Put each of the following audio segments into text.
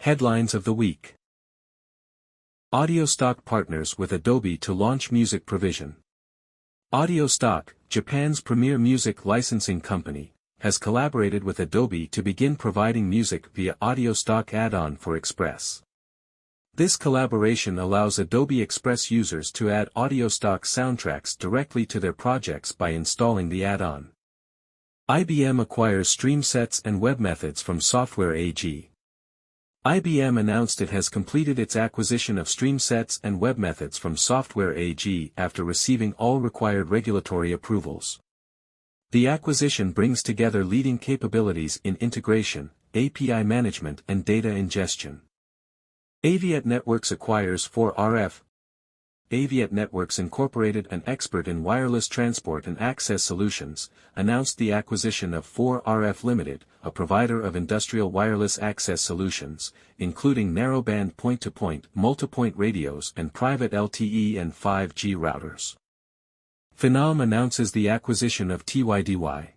Headlines of the week. Audiostock partners with Adobe to launch music provision. Audiostock, Japan's premier music licensing company, has collaborated with Adobe to begin providing music via Audiostock add-on for Express. This collaboration allows Adobe Express users to add Audiostock soundtracks directly to their projects by installing the add-on. IBM acquires StreamSets and webMethods from Software AG. IBM announced it has completed its acquisition of StreamSets and webMethods from Software AG after receiving all required regulatory approvals. The acquisition brings together leading capabilities in integration, API management and data ingestion. Aviat Networks acquires 4RF. Aviat Networks Incorporated, an expert in wireless transport and access solutions, announced the acquisition of 4RF Limited, a provider of industrial wireless access solutions, including narrowband point-to-point, multipoint radios and private LTE and 5G routers. Phenom announces the acquisition of TYDY.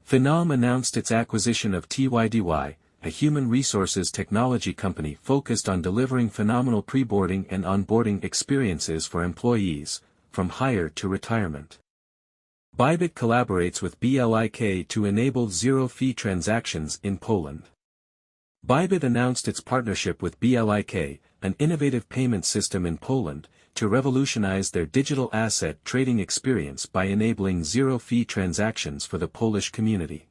Phenom announced its acquisition of TYDY, a human resources technology company focused on delivering phenomenal preboarding and onboarding experiences for employees, from hire to retirement. Bybit collaborates with BLIK to enable zero-fee transactions in Poland. Bybit announced its partnership with BLIK, an innovative payment system in Poland, to revolutionize their digital asset trading experience by enabling zero-fee transactions for the Polish community.